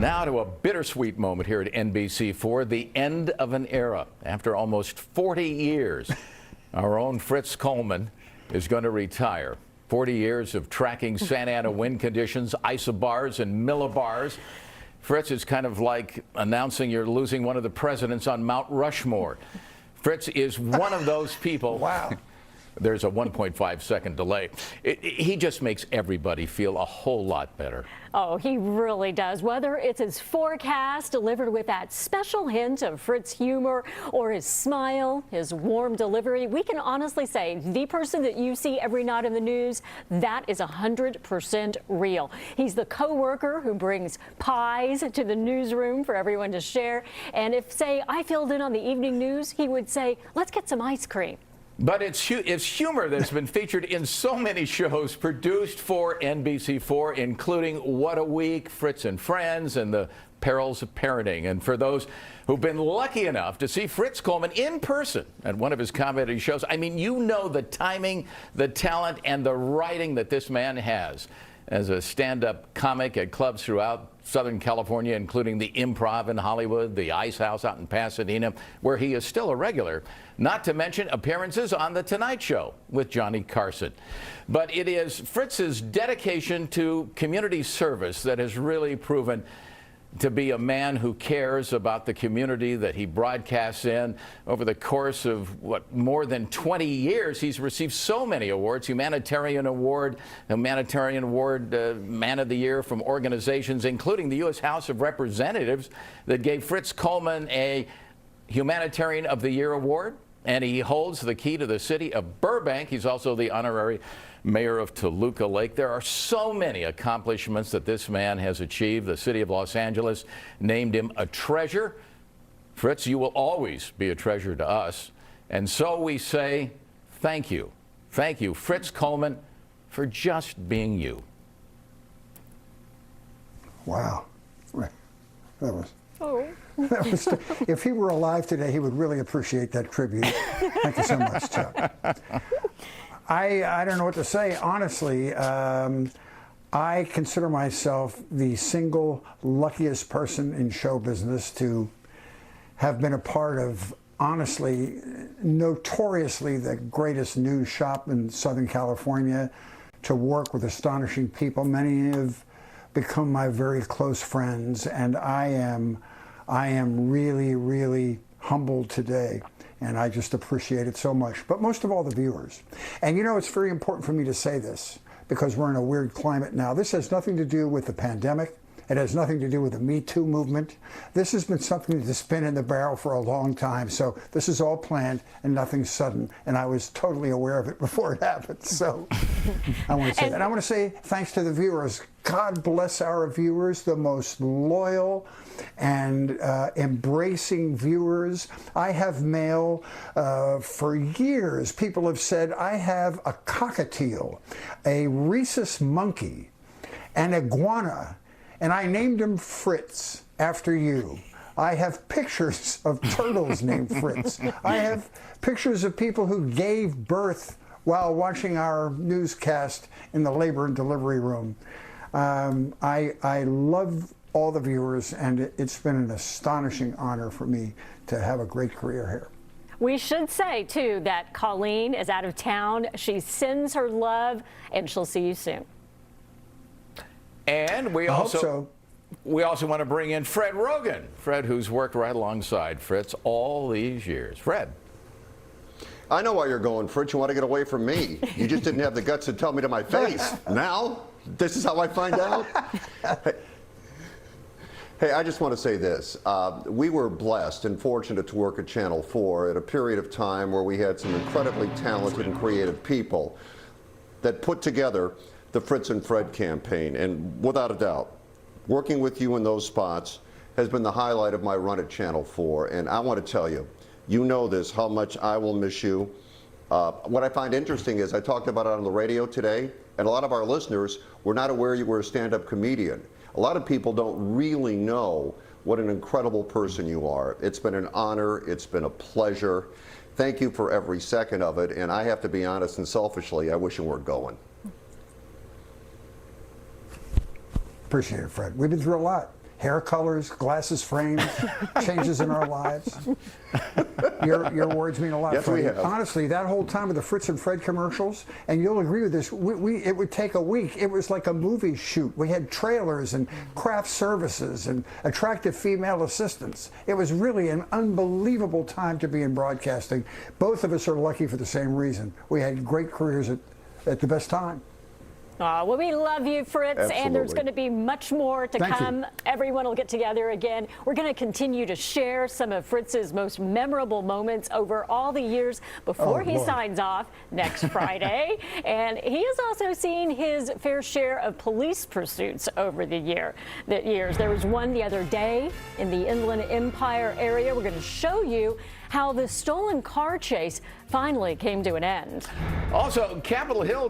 Now to a bittersweet moment here at NBC4, the end of an era. After almost 40 years, our own Fritz Coleman is going to retire. 40 years of tracking Santa Ana wind conditions, isobars and millibars. Fritz is kind of like announcing you're losing one of the presidents on Mount Rushmore. Fritz is one of those people. Wow. There's a 1.5-second delay. He just makes everybody feel a whole lot better. Oh, he really does. Whether it's his forecast delivered with that special hint of Fritz humor or his smile, his warm delivery, we can honestly say the person that you see every night in the news, that is 100% real. He's the co-worker who brings pies to the newsroom for everyone to share. And if, say, I filled in on the evening news, he would say, let's get some ice cream. But it's humor that's been featured in so many shows produced for NBC4, including What a Week, Fritz and Friends, and The Perils of Parenting. And for those who've been lucky enough to see Fritz Coleman in person at one of his comedy shows, I mean, you know the timing, the talent, and the writing that this man has as a stand-up comic at clubs throughout Southern California, including the Improv in Hollywood, the Ice House out in Pasadena, where he is still a regular, not to mention appearances on The Tonight Show with Johnny Carson. But it is Fritz's dedication to community service that has really proven to be a man who cares about the community that he broadcasts in. Over the course of, more than 20 years, he's received so many awards, Humanitarian Award, Man of the Year from organizations, including the U.S. House of Representatives, that gave Fritz Coleman a Humanitarian of the Year award. And he holds the key to the city of Burbank. He's also the honorary mayor of Toluca Lake. There are so many accomplishments that this man has achieved. The city of Los Angeles named him a treasure. Fritz, you will always be a treasure to us. And so we say thank you. Thank you, Fritz Coleman, for just being you. Wow. That was... Oh. If he were alive today, he would really appreciate that tribute. Thank you so much, Chuck. I don't know what to say. Honestly, I consider myself the single luckiest person in show business to have been a part of, honestly, notoriously the greatest news shop in Southern California, to work with astonishing people. Many have become my very close friends, and I am really, really humbled today, and I just appreciate it so much. But most of all, the viewers. And you know, it's very important for me to say this, because we're in a weird climate now. This has nothing to do with the pandemic. It has nothing to do with the Me Too movement. This has been something that's been in the barrel for a long time. So this is all planned and nothing sudden. And I was totally aware of it before it happened. So I want to say that. And I want to say thanks to the viewers. God bless our viewers, the most loyal and embracing viewers. I have mail for years. People have said, I have a cockatiel, a rhesus monkey, an iguana, and I named him Fritz after you. I have pictures of turtles named Fritz. I have pictures of people who gave birth while watching our newscast in the labor and delivery room. I love all the viewers, and it's been an astonishing honor for me to have a great career here. We should say, too, that Colleen is out of town. She sends her love, and she'll see you soon. And we also want to bring in Fred Rogan. Fred, who's worked right alongside Fritz all these years. Fred. I know why you're going, Fritz. You want to get away from me. You just didn't have the guts to tell me to my face. Now, this is how I find out? Hey, I just want to say this. We were blessed and fortunate to work at Channel 4 at a period of time where we had some incredibly talented and creative people that put together the Fritz and Fred campaign. And without a doubt, working with you in those spots has been the highlight of my run at Channel 4. And I want to tell you, you know this, how much I will miss you. What I find interesting is I talked about it on the radio today, and a lot of our listeners were not aware you were a stand-up comedian. A lot of people don't really know what an incredible person you are. It's been an honor. It's been a pleasure. Thank you for every second of it. And I have to be honest and selfishly, I wish you weren't going. Appreciate it, Fred. We've been through a lot. hair colors, glasses frames, changes in our lives. Your words mean a lot. Yes, we Freddie. have. Honestly, that whole time with the Fritz and Fred commercials, and you'll agree with this, it would take a week. It was like a movie shoot. We had trailers and craft services and attractive female assistants. It was really an unbelievable time to be in broadcasting. Both of us are lucky for the same reason. We had great careers at the best time. Well, we love you, Fritz, and there's Absolutely. going to be much more to Thank come. you. Everyone will get together again. We're going to continue to share some of Fritz's most memorable moments over all the years before Oh, he Lord. signs off next Friday. And he has also seen his fair share of police pursuits over the years. There was one the other day in the Inland Empire area. We're going to show you how the stolen car chase finally came to an end. Also, Capitol Hill